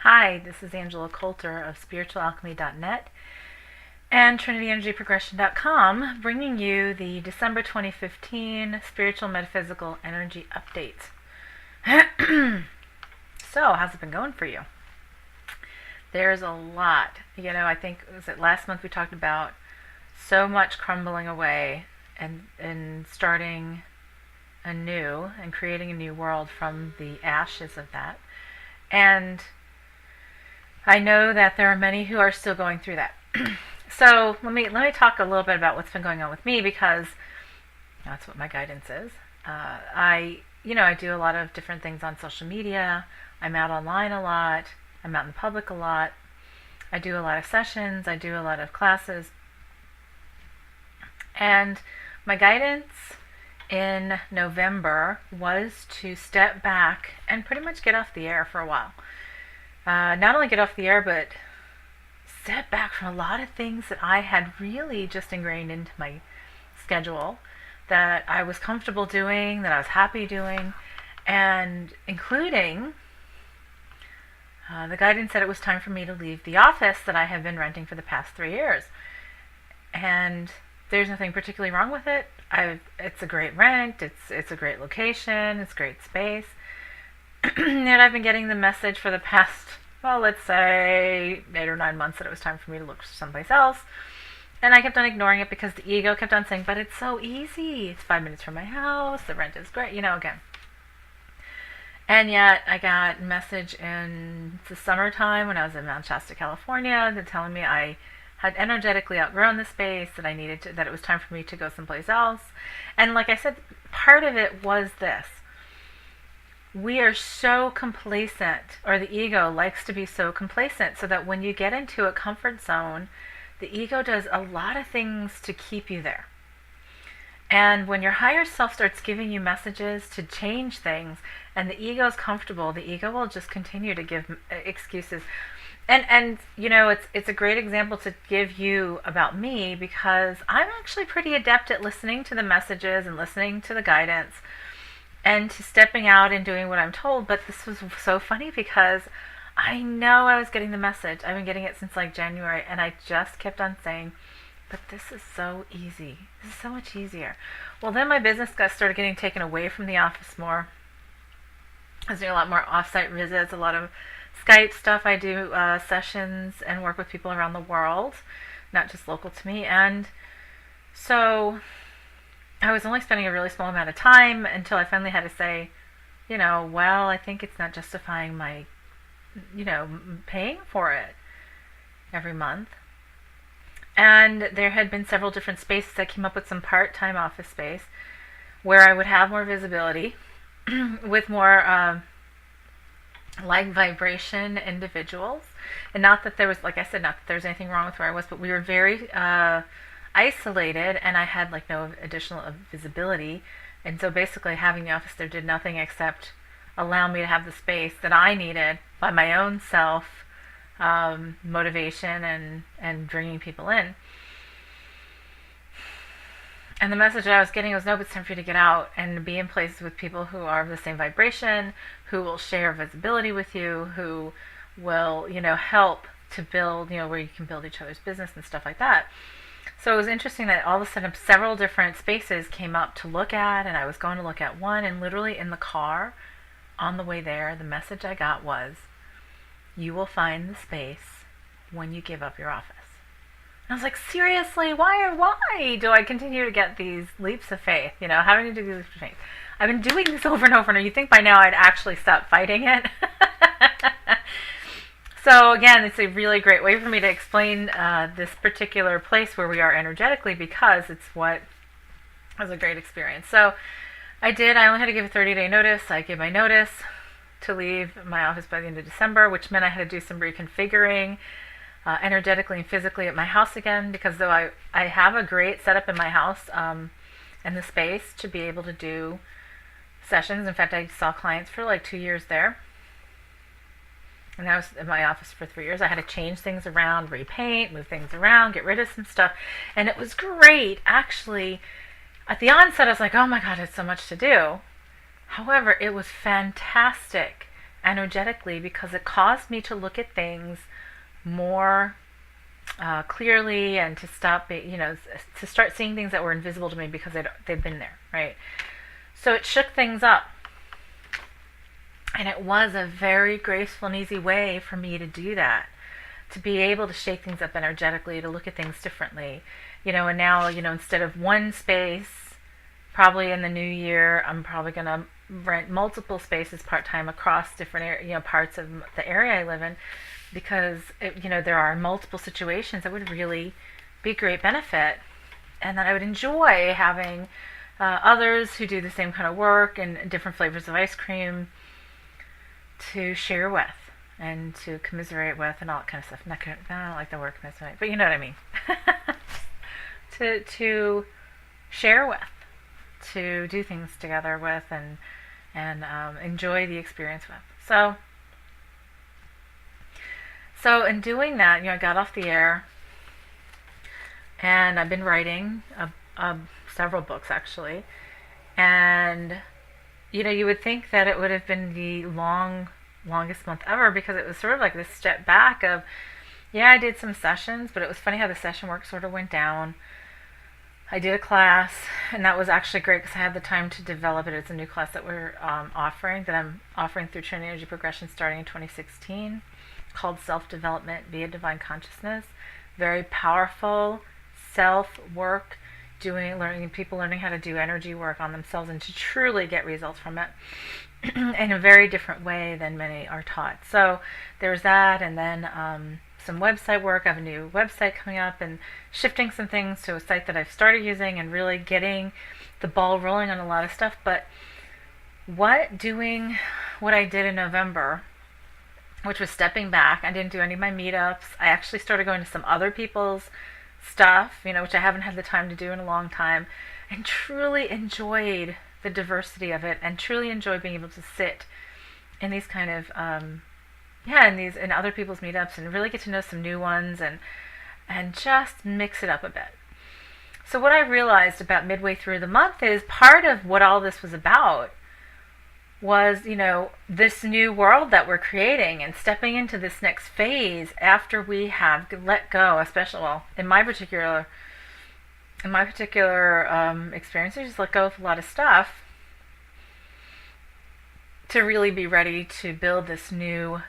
Hi, this is Angela Coulter of spiritualalchemy.net and trinityenergyprogression.com, bringing you the December 2015 Spiritual Metaphysical Energy Update. So, how's it been going for you? There's a lot. I think, was it last month we talked about so much crumbling away and starting anew and creating a new world from the ashes of that. And I know that there are many who are still going through that. So let me talk a little bit about what's been going on with me, because that's what my guidance is. I do a lot of different things on social media. I'm out online a lot. I'm out in public a lot. I do a lot of sessions. I do a lot of classes. And my guidance in November was to step back and pretty much get off the air for a while. Not only get off the air, but step back from a lot of things that I had really just ingrained into my schedule, that I was comfortable doing, that I was happy doing, and including the guidance that it was time for me to leave the office that I have been renting for the past 3 years. And there's nothing particularly wrong with it. It's a great rent, it's a great location, it's great space. And I've been getting the message for the past, let's say 8 or 9 months that it was time for me to look someplace else. And I kept on ignoring it because the ego kept on saying, but it's so easy. It's 5 minutes from my house. The rent is great, again. And yet I got a message in the summertime when I was in Mount Shasta, California, telling me I had energetically outgrown the space, that that it was time for me to go someplace else. And like I said, part of it was this. We are so complacent, or the ego likes to be so complacent, so that when you get into a comfort zone, the ego does a lot of things to keep you there. And when your higher self starts giving you messages to change things, and the ego is comfortable, the ego will just continue to give excuses. And it's a great example to give you about me, because I'm actually pretty adept at listening to the messages and listening to the guidance and to stepping out and doing what I'm told. But this was so funny because I know I was getting the message. I've been getting it since like January, and I just kept on saying, but this is so easy. This is so much easier. Well, then my business started getting taken away from the office more. I was doing a lot more off-site visits, a lot of Skype stuff. I do sessions and work with people around the world, not just local to me. And so I was only spending a really small amount of time until I finally had to say, I think it's not justifying my, paying for it every month. And there had been several different spaces. I came up with some part-time office space where I would have more visibility with more like vibration individuals. And not that there was, like I said, not that there was anything wrong with where I was, but we were very isolated, and I had like no additional visibility. And so basically having the office there did nothing except allow me to have the space that I needed by my own self motivation and bringing people in. And the message that I was getting was, no, it's time for you to get out and be in places with people who are of the same vibration, who will share visibility with you, who will, help to build, where you can build each other's business and stuff like that. So it was interesting that all of a sudden several different spaces came up to look at, and I was going to look at one, and literally in the car on the way there, the message I got was, you will find the space when you give up your office. And I was like, seriously, why do I continue to get these leaps of faith, having to do these leaps of faith? I've been doing this over and over, and you think by now I'd actually stop fighting it? So again, it's a really great way for me to explain this particular place where we are energetically, because it's what was a great experience. So I only had to give a 30-day notice. I gave my notice to leave my office by the end of December, which meant I had to do some reconfiguring energetically and physically at my house again, because though I have a great setup in my house and the space to be able to do sessions. In fact, I saw clients for like 2 years there. And I was in my office for 3 years. I had to change things around, repaint, move things around, get rid of some stuff. And it was great. Actually, at the onset, I was like, oh my God, it's so much to do. However, it was fantastic energetically, because it caused me to look at things more clearly, and to stop, to start seeing things that were invisible to me because they've been there, right? So it shook things up. And it was a very graceful and easy way for me to do that, to be able to shake things up energetically, to look at things differently. And now, instead of one space, probably in the new year, I'm probably going to rent multiple spaces part-time across different parts of the area I live in, because there are multiple situations that would really be great benefit, and that I would enjoy having others who do the same kind of work and different flavors of ice cream to share with and to commiserate with and all that kind of stuff. I don't like the word commiserate, but you know what I mean. to share with, to do things together with, and enjoy the experience with. So in doing that, I got off the air, and I've been writing several books, actually. And you would think that it would have been the longest month ever, because it was sort of like this step back of, I did some sessions, but it was funny how the session work sort of went down. I did a class, and that was actually great because I had the time to develop it. It's a new class that I'm offering through Trinity Energy Progression starting in 2016, called Self-Development via Divine Consciousness. Very powerful self-work, people learning how to do energy work on themselves and to truly get results from it in a very different way than many are taught. So there's that, and then some website work. I have a new website coming up, and shifting some things to a site that I've started using, and really getting the ball rolling on a lot of stuff. But doing what I did in November, which was stepping back, I didn't do any of my meetups. I actually started going to some other people's stuff, which I haven't had the time to do in a long time, and truly enjoyed the diversity of it, and truly enjoyed being able to sit in these kind of in other people's meetups, and really get to know some new ones, and just mix it up a bit. So what I realized about midway through the month is part of what all this was about was, this new world that we're creating and stepping into this next phase after we have let go, especially, in my particular experience, I just let go of a lot of stuff to really be ready to build this new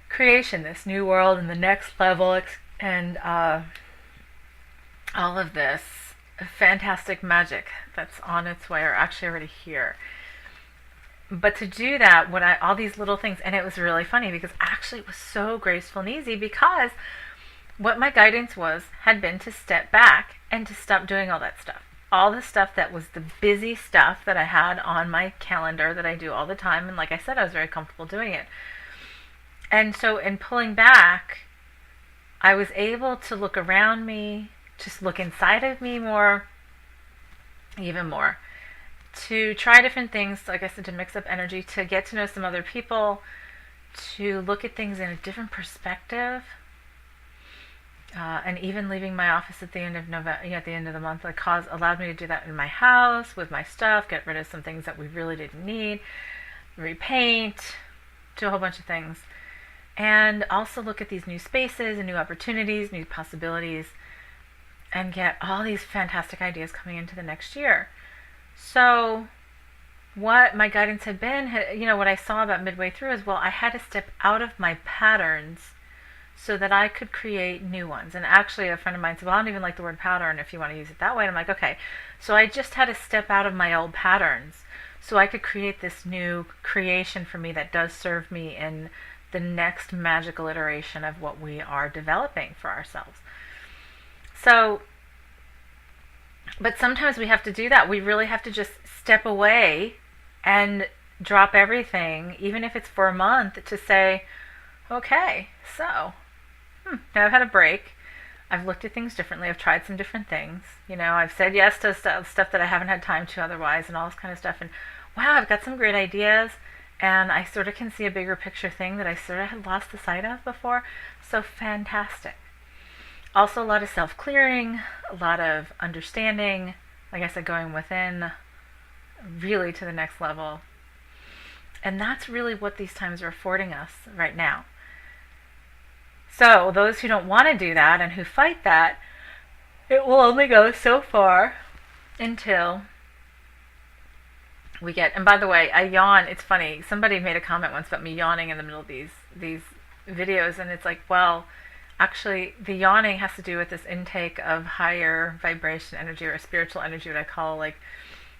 creation, this new world, and the next level, and all of this fantastic magic that's on its way, or actually already here. But to do that, all these little things, and it was really funny because actually it was so graceful and easy, because what my guidance had been to step back and to stop doing all that stuff. All the stuff that was the busy stuff that I had on my calendar that I do all the time. And like I said, I was very comfortable doing it. And so in pulling back, I was able to look around me, just look inside of me even more, to try different things, like I said, to mix up energy, to get to know some other people, to look at things in a different perspective, and even leaving my office at the end of at the end of the month, allowed me to do that in my house with my stuff, get rid of some things that we really didn't need, repaint, do a whole bunch of things, and also look at these new spaces and new opportunities, new possibilities, and get all these fantastic ideas coming into the next year. So what my guidance had been, what I saw about midway through is, I had to step out of my patterns so that I could create new ones. And actually a friend of mine said, I don't even like the word pattern if you want to use it that way. And I'm like, okay. So I just had to step out of my old patterns so I could create this new creation for me that does serve me in the next magical iteration of what we are developing for ourselves. So, but sometimes we have to do that. We really have to just step away and drop everything, even if it's for a month, to say, okay, so now I've had a break. I've looked at things differently. I've tried some different things. I've said yes to stuff that I haven't had time to otherwise, and all this kind of stuff. And wow, I've got some great ideas, and I sort of can see a bigger picture thing that I sort of had lost the sight of before. So fantastic. Also a lot of self-clearing, a lot of understanding, like I said, going within really to the next level. And that's really what these times are affording us right now. So those who don't want to do that and who fight that, it will only go so far until we get. And by the way, I yawn. It's funny. Somebody made a comment once about me yawning in the middle of these videos, and it's like, well, actually, the yawning has to do with this intake of higher vibration energy, or spiritual energy, what I call, like,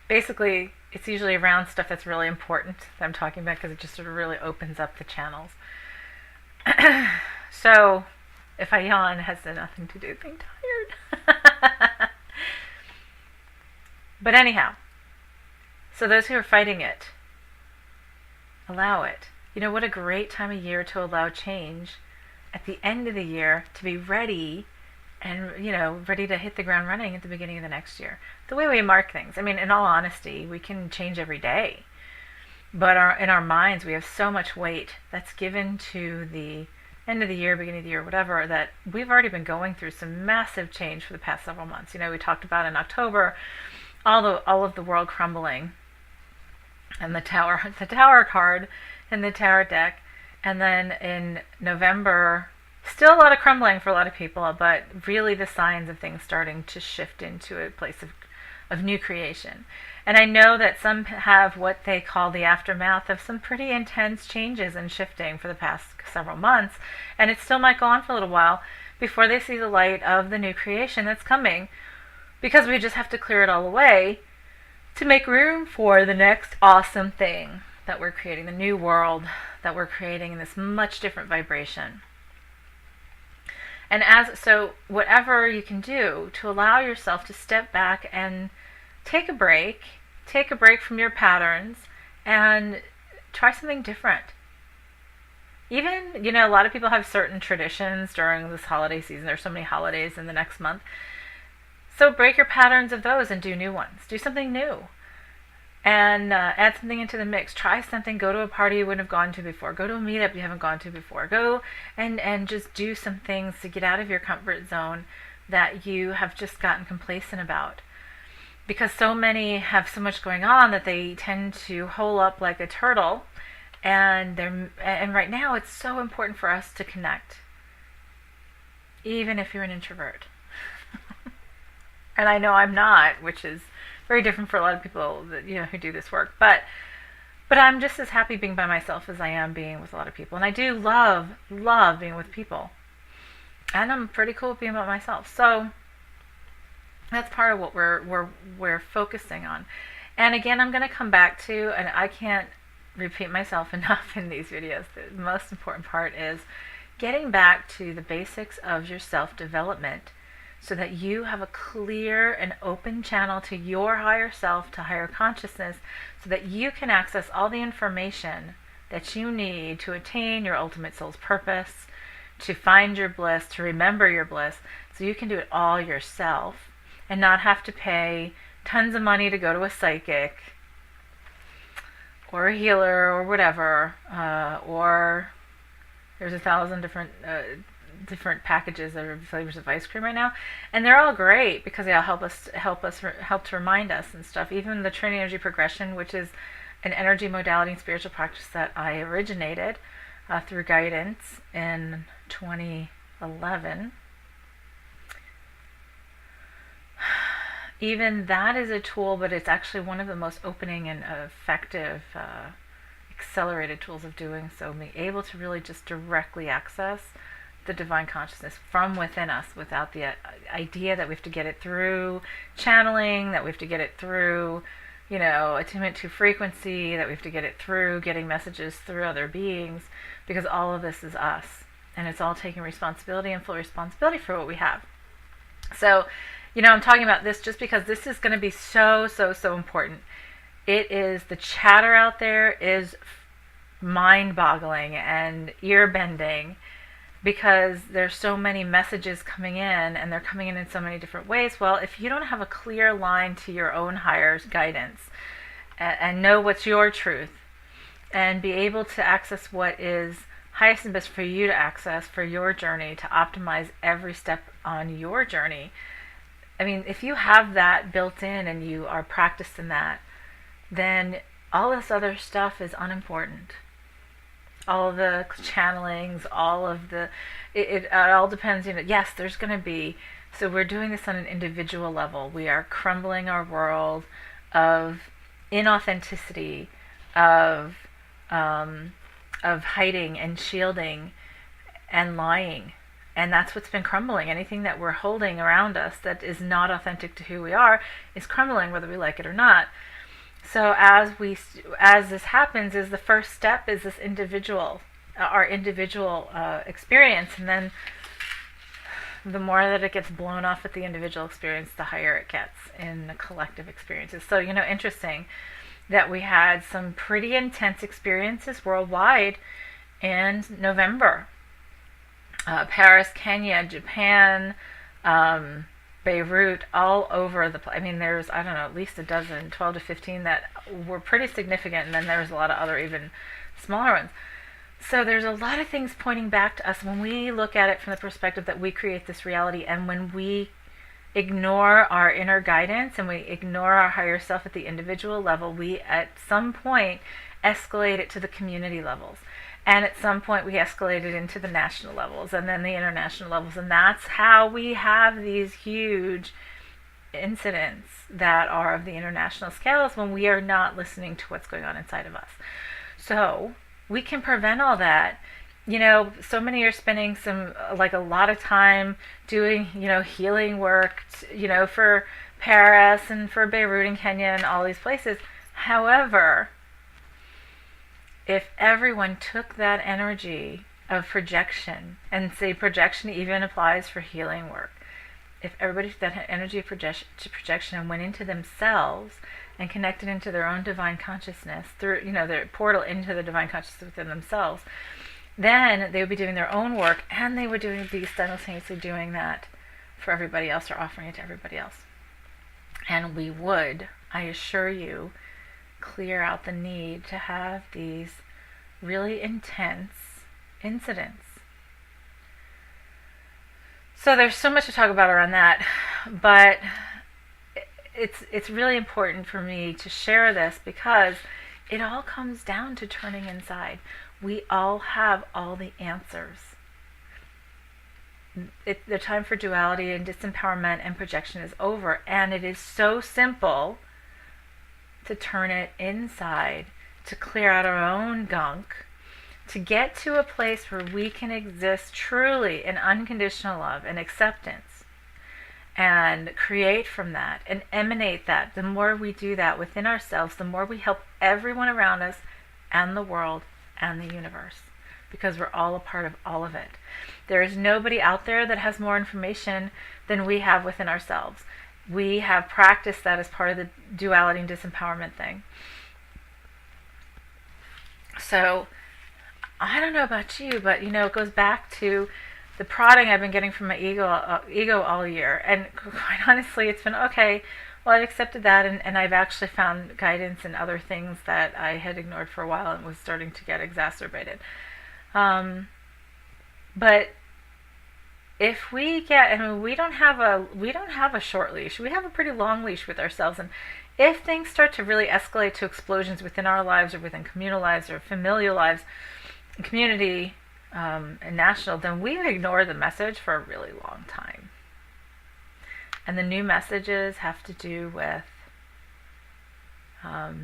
basically, it's usually around stuff that's really important that I'm talking about, because it just sort of really opens up the channels. So, if I yawn, it has nothing to do with being tired. But anyhow, so those who are fighting it, allow it. You know, what a great time of year to allow change at the end of the year, to be ready and, you know, ready to hit the ground running at the beginning of the next year. The way we mark things, I mean, in all honesty, we can change every day. But in our minds, we have so much weight that's given to the end of the year, beginning of the year, whatever, that we've already been going through some massive change for the past several months. You know, we talked about in October all of the world crumbling, and the tower card and the tower deck. And then in November, still a lot of crumbling for a lot of people, but really the signs of things starting to shift into a place of new creation. And I know that some have what they call the aftermath of some pretty intense changes and shifting for the past several months, and it still might go on for a little while before they see the light of the new creation that's coming, because we just have to clear it all away to make room for the next awesome thing that we're creating, the new world that we're creating in this much different vibration. And so whatever you can do to allow yourself to step back and take a break from your patterns and try something different. Even, you know, a lot of people have certain traditions during this holiday season. There's so many holidays in the next month. So break your patterns of those and do new ones. Do something new. And add something into the mix. Try something. Go to a party you wouldn't have gone to before. Go to a meetup you haven't gone to before. Go and just do some things to get out of your comfort zone that you have just gotten complacent about. Because so many have so much going on that they tend to hole up like a turtle. And right now it's so important for us to connect. Even if you're an introvert. And I know I'm not, which is very different for a lot of people that, you know, who do this work. But I'm just as happy being by myself as I am being with a lot of people. And I do love being with people. And I'm pretty cool with being by myself. So that's part of what we're focusing on. And again, I'm going to come back to, and I can't repeat myself enough in these videos, the most important part is getting back to the basics of your self-development, so that you have a clear and open channel to your higher self, to higher consciousness, so that you can access all the information that you need to attain your ultimate soul's purpose, to find your bliss, to remember your bliss, so you can do it all yourself and not have to pay tons of money to go to a psychic or a healer or whatever, or there's 1,000 different packages of flavors of ice cream right now, and they're all great because they all help to remind us and stuff. Even the Trinity Energy Progression, which is an energy modality and spiritual practice that I originated through guidance in 2011. Even that is a tool, but it's actually one of the most opening and effective accelerated tools of doing so, being able to really just directly access the divine consciousness from within us without the idea that we have to get it through channeling, that we have to get it through, you know, attunement to frequency, that we have to get it through getting messages through other beings, because all of this is us, and it's all taking responsibility and full responsibility for what we have. So, you know, I'm talking about this just because this is going to be so important. It is, the chatter out there is mind-boggling and ear-bending, because there's so many messages coming in, and they're coming in so many different ways. Well, if you don't have a clear line to your own higher guidance and know what's your truth and be able to access what is highest and best for you to access for your journey, to optimize every step on your journey, I mean, if you have that built in and you are practiced in that, then All this other stuff is unimportant. All of the channelings, all of the, it all depends, yes, there's going to be, so we're doing this on an individual level. We are crumbling our world of inauthenticity, of, of hiding and shielding and lying. And that's what's been crumbling. Anything that we're holding around us that is not authentic to who we are is crumbling, whether we like it or not. So as this happens, is the first step is this individual, our individual experience, and then the more that it gets blown off at the individual experience, the higher it gets in the collective experiences. So interesting that we had some pretty intense experiences worldwide in November. Paris, Kenya, Japan, Beirut, all over the place. I mean, there's, I don't know, at least a dozen, 12 to 15 that were pretty significant, and then there was a lot of other even smaller ones. So there's a lot of things pointing back to us when we look at it from the perspective that we create this reality, and when we ignore our inner guidance and we ignore our higher self at the individual level, we at some point escalate it to the community levels. And at some point we escalate it into the national levels and then the international levels. And that's how we have these huge incidents that are of the international scales when we are not listening to what's going on inside of us. So we can prevent all that. So many are spending a lot of time doing, healing work, for Paris and for Beirut and Kenya and all these places. However, if everyone took that energy of projection, and say projection even applies for healing work, if everybody took that energy of projection and went into themselves and connected into their own divine consciousness through, their portal into the divine consciousness within themselves, then they would be doing their own work, and they would be simultaneously doing that for everybody else, or offering it to everybody else. And we would, I assure you, clear out the need to have these really intense incidents. So there's so much to talk about around that, but it's really important for me to share this because it all comes down to turning inside. We all have all the answers. The time for duality and disempowerment and projection is over, and it is so simple to turn it inside, to clear out our own gunk, to get to a place where we can exist truly in unconditional love and acceptance, and create from that and emanate that. The more we do that within ourselves, the more we help everyone around us and the world and the universe, because we're all a part of all of it. There is nobody out there that has more information than we have within ourselves. We have practiced that as part of the duality and disempowerment thing. So I don't know about you, but it goes back to the prodding I've been getting from my ego all year. And quite honestly, it's been okay. Well, I've accepted that, and I've actually found guidance in other things that I had ignored for a while and was starting to get exacerbated. But if we we don't have a short leash. We have a pretty long leash with ourselves, and if things start to really escalate to explosions within our lives or within communal lives or familial lives, community and national, then we ignore the message for a really long time. And the new messages have to do with empowerment,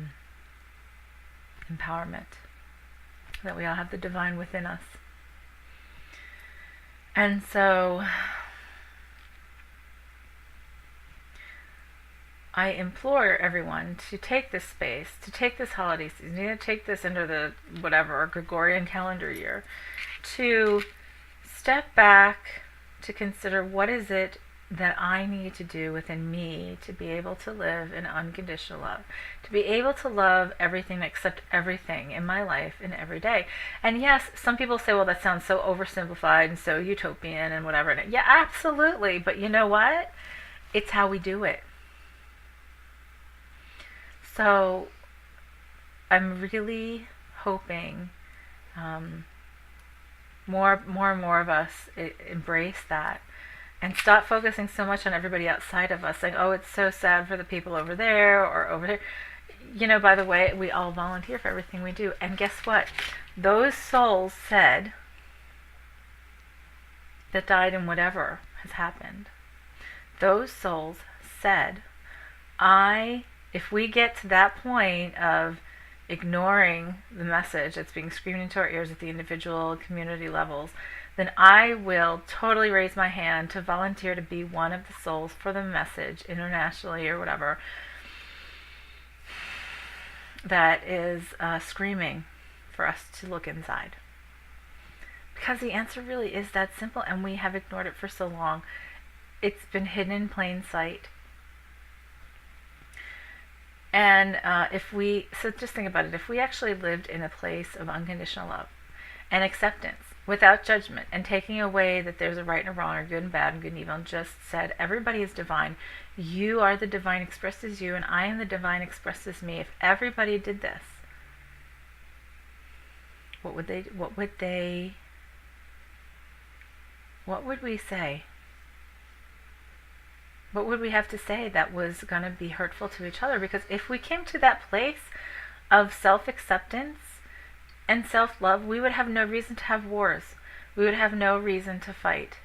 that we all have the divine within us. And so I implore everyone to take this space, to take this holiday season, to take this into the whatever Gregorian calendar year, to step back, to consider what is it that I need to do within me to be able to live in unconditional love, to be able to love everything, accept everything in my life and every day. And yes, some people say, well, that sounds so oversimplified and so utopian and whatever. And yeah, absolutely. But you know what? It's how we do it. So I'm really hoping more and more of us embrace that and stop focusing so much on everybody outside of us, saying, oh, it's so sad for the people over there or over here. by the way, we all volunteer for everything we do. And guess what? Those souls said, that died in whatever has happened, those souls said, if we get to that point of ignoring the message that's being screamed into our ears at the individual community levels, then I will totally raise my hand to volunteer to be one of the souls for the message internationally or whatever that is screaming for us to look inside. Because the answer really is that simple, and we have ignored it for so long. It's been hidden in plain sight. And so just think about it, if we actually lived in a place of unconditional love and acceptance, without judgment, and taking away that there's a right and a wrong, or good and bad, and good and evil, and just said, everybody is divine. You are the divine expressed as you, and I am the divine expressed as me. If everybody did this, what would we say? What would we have to say that was going to be hurtful to each other? Because if we came to that place of self-acceptance and self-love, we would have no reason to have wars. We would have no reason to fight.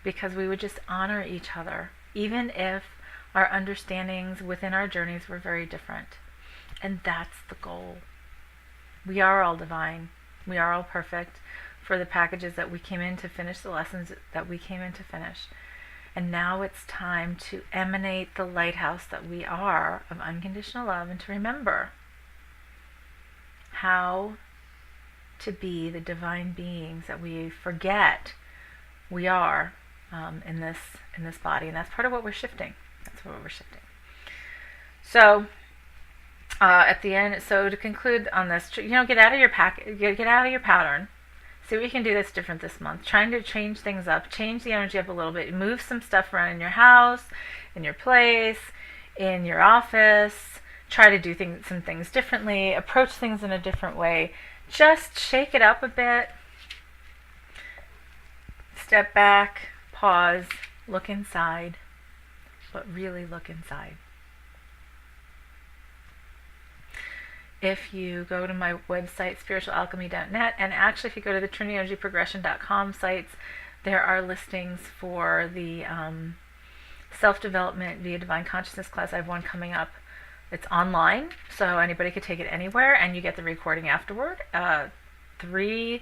Because we would just honor each other, even if our understandings within our journeys were very different. And that's the goal. We are all divine. We are all perfect for the packages that we came in to finish, the lessons that we came in to finish. And now it's time to emanate the lighthouse that we are of unconditional love, and to remember how to be the divine beings that we forget we are in this body. And that's part of what we're shifting. So at the end, so to conclude on this, get out of your get out of your pattern. See what you can do that's different this month. Trying to change things up, change the energy up a little bit, move some stuff around in your house, in your place, in your office. Try to do some things differently, approach things in a different way. Just shake it up a bit. Step back, pause, look inside, but really look inside. If you go to my website, spiritualalchemy.net, and actually if you go to the trinityenergyprogression.com sites, there are listings for the self-development via divine consciousness class. I have one coming up. It's online, so anybody could take it anywhere, and you get the recording afterward. It's 3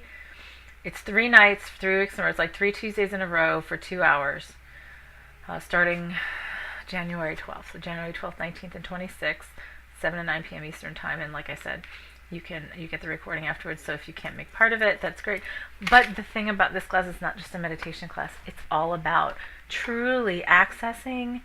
nights, 3 weeks, or it's like 3 Tuesdays in a row for 2 hours, starting January 12th. So January 12th, 19th, and 26th. 7 to 9 p.m. Eastern time, and like I said, you get the recording afterwards, so if you can't make part of it, that's great. But the thing about this class is not just a meditation class. It's all about truly accessing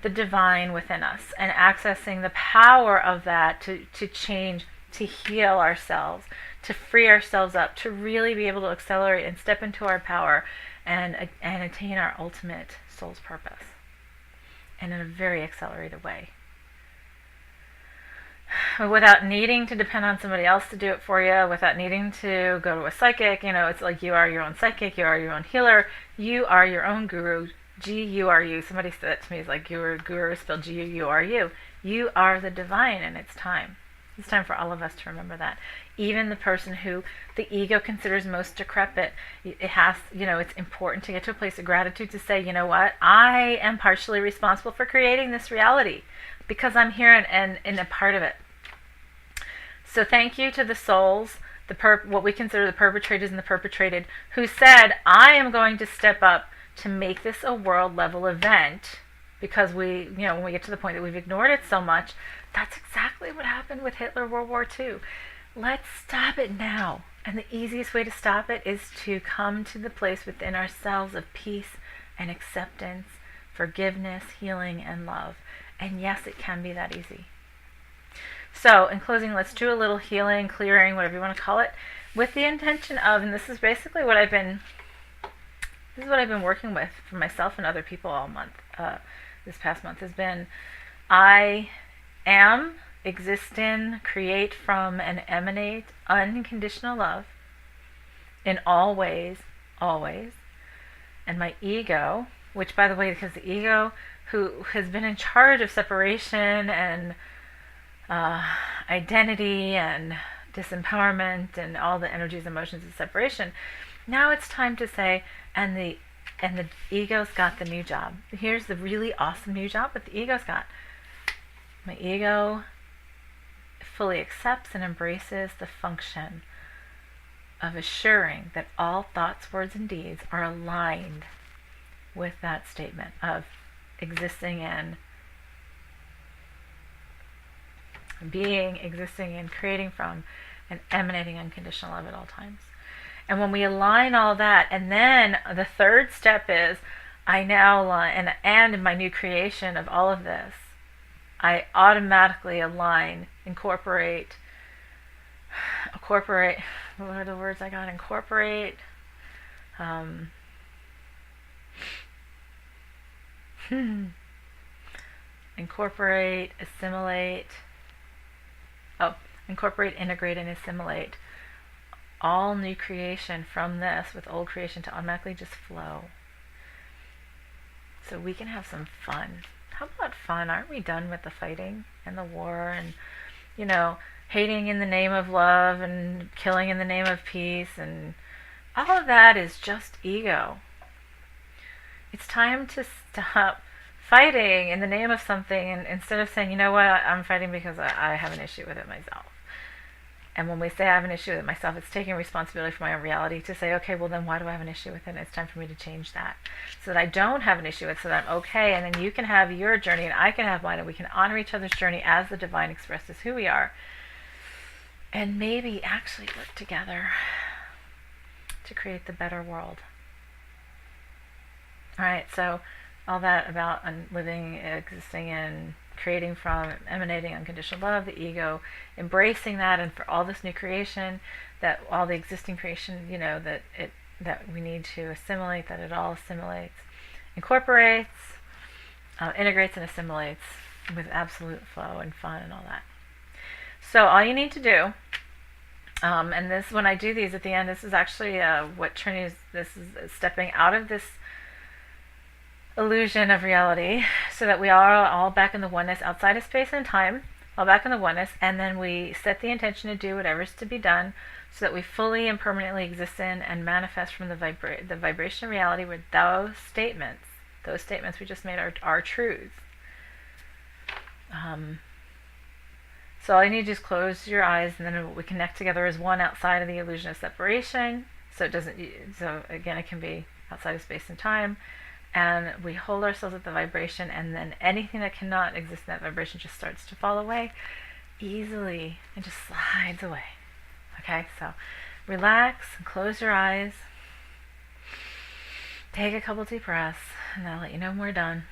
the divine within us and accessing the power of that to change, to heal ourselves, to free ourselves up, to really be able to accelerate and step into our power and attain our ultimate soul's purpose, and in a very accelerated way. Without needing to depend on somebody else to do it for you, without needing to go to a psychic. It's like you are your own psychic, you are your own healer, you are your own guru. G-U-R-U. Somebody said that to me. It's like your guru spelled G-U-R-U. You are the divine, and it's time. It's time for all of us to remember that. Even the person who the ego considers most decrepit, it's important to get to a place of gratitude to say, you know what, I am partially responsible for creating this reality because I'm here and a part of it. So thank you to the souls, what we consider the perpetrators and the perpetrated, who said, I am going to step up to make this a world level event, because when we get to the point that we've ignored it so much. That's exactly what happened with Hitler, World War II. Let's stop it now. And the easiest way to stop it is to come to the place within ourselves of peace and acceptance, forgiveness, healing, and love. And yes, it can be that easy. So, in closing, let's do a little healing, clearing, whatever you want to call it, with the intention of, and this is basically what I've been working with for myself and other people all month, this past month, has been, I am, exist in, create from, and emanate unconditional love in all ways, always. And my ego, which, by the way, because the ego, who has been in charge of separation and uh, identity and disempowerment and all the energies, emotions of separation. Now it's time to say, and the ego's got the new job. Here's the really awesome new job that the ego's got. My ego fully accepts and embraces the function of assuring that all thoughts, words, and deeds are aligned with that statement of existing in being, existing in, creating from, and emanating unconditional love at all times. And when we align all that, and then the third step is I now align, and in my new creation of all of this, I automatically align, incorporate, what are the words I got? Incorporate, assimilate, incorporate, integrate, and assimilate all new creation from this with old creation to automatically just flow. So we can have some fun. How about fun? Aren't we done with the fighting and the war and, hating in the name of love and killing in the name of peace, and all of that is just ego. It's time to stop fighting in the name of something, and instead of saying, you know what, I'm fighting because I have an issue with it myself. And when we say I have an issue with it myself, it's taking responsibility for my own reality to say, okay, well then why do I have an issue with it? And it's time for me to change that so that I don't have an issue with it, so that I'm okay. And then you can have your journey and I can have mine, and we can honor each other's journey as the divine expresses who we are. And maybe actually work together to create the better world. Alright, so all that about living, existing in, creating from, emanating unconditional love, the ego, embracing that, and for all this new creation, that all the existing creation, that we need to assimilate, that it all assimilates, incorporates, integrates, and assimilates with absolute flow and fun and all that. So all you need to do, and this, when I do these at the end, this is actually what Trinity is. This is stepping out of this illusion of reality, so that we are all back in the oneness outside of space and time, all back in the oneness, and then we set the intention to do whatever's to be done, so that we fully and permanently exist in and manifest from the vibration of reality where those statements we just made are truths. So all you need to do is close your eyes, and then we connect together as one outside of the illusion of separation. So again, it can be outside of space and time. And we hold ourselves at the vibration, and then anything that cannot exist in that vibration just starts to fall away easily and just slides away. Okay, so relax and close your eyes. Take a couple deep breaths, and I'll let you know when we're done.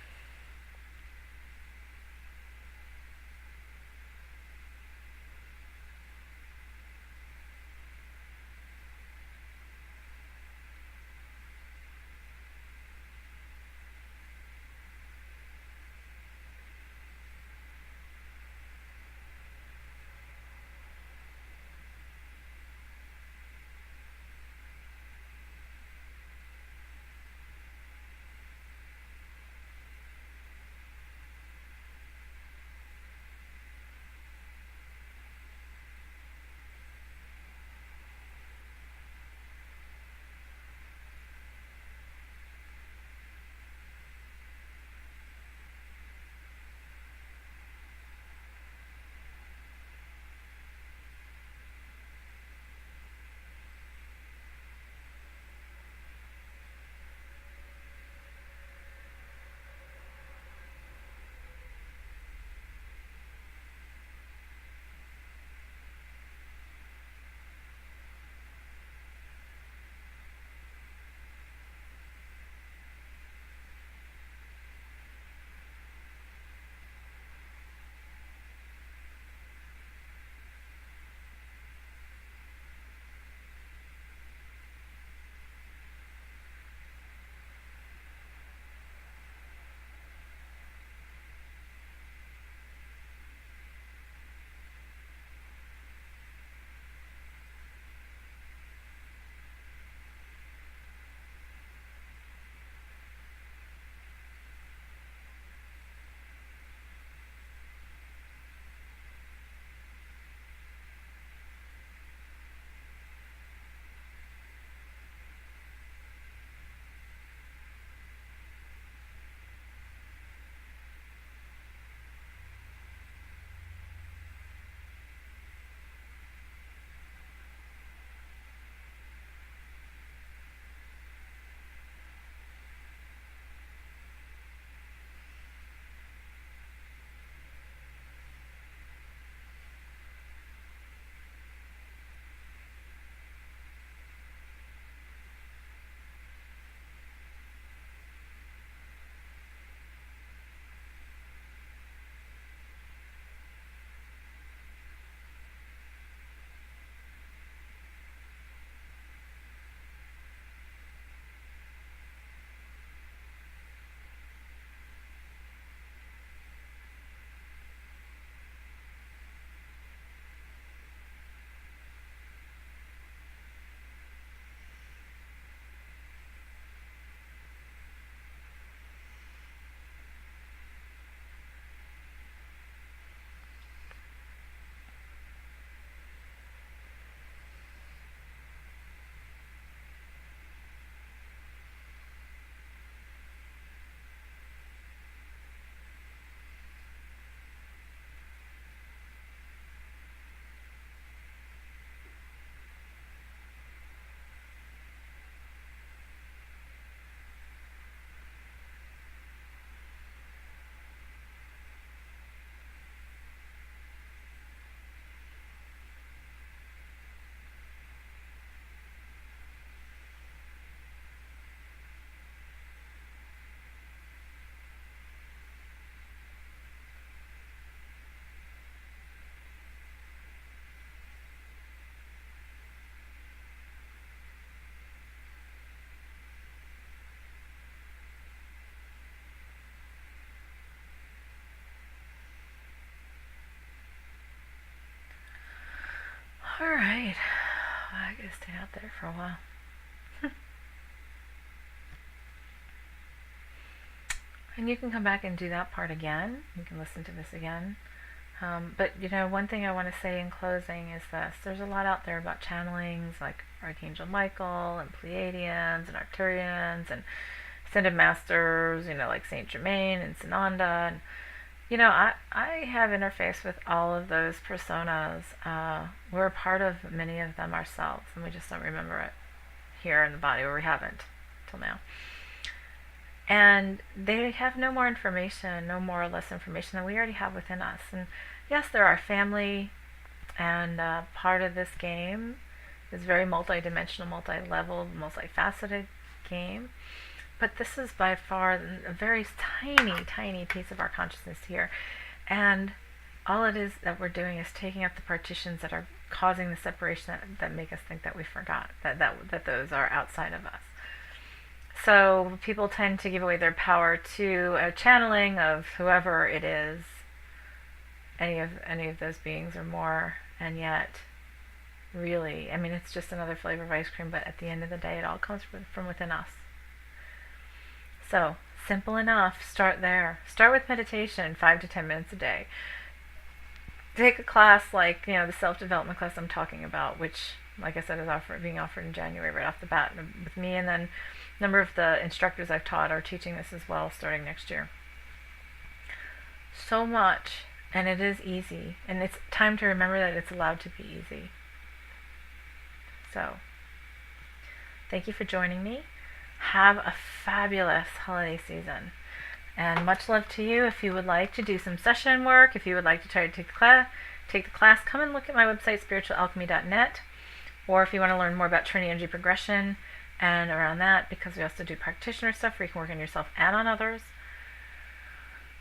Alright. I gotta stay out there for a while. And you can come back and do that part again. You can listen to this again. But, one thing I want to say in closing is this. There's a lot out there about channelings, like Archangel Michael and Pleiadians and Arcturians and Ascended Masters, like Saint Germain and Sananda. And, I have interfaced with all of those personas. We're a part of many of them ourselves, and we just don't remember it here in the body, or we haven't till now. And they have no more information, no more or less information than we already have within us. And yes, they're our family, and part of this game is very multi-dimensional, multi-level, multi-faceted game. But this is by far a very tiny, tiny piece of our consciousness here. And all it is that we're doing is taking up the partitions that are causing the separation that make us think that we forgot, that those are outside of us. So people tend to give away their power to a channeling of whoever it is, any of those beings or more, and yet, really, it's just another flavor of ice cream, but at the end of the day, it all comes from within us. So, simple enough, start there. Start with meditation, 5 to 10 minutes a day. Take a class like, the self-development class I'm talking about, which, like I said, is being offered in January right off the bat with me, and then a number of the instructors I've taught are teaching this as well starting next year. So much, and it is easy, and it's time to remember that it's allowed to be easy. So, thank you for joining me. Have a fabulous holiday season, and much love to you. If you would like to do some session work, if you would like to try to take the class, come and look at my website, spiritualalchemy.net, or if you want to learn more about Trinity Energy Progression and around that, because we also do practitioner stuff where you can work on yourself and on others,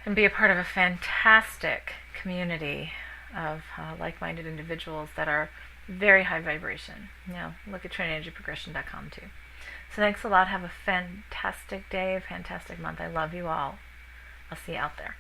and be a part of a fantastic community of like-minded individuals that are very high vibration. Look at trinityenergyprogression.com too. So thanks a lot. Have a fantastic day, a fantastic month. I love you all. I'll see you out there.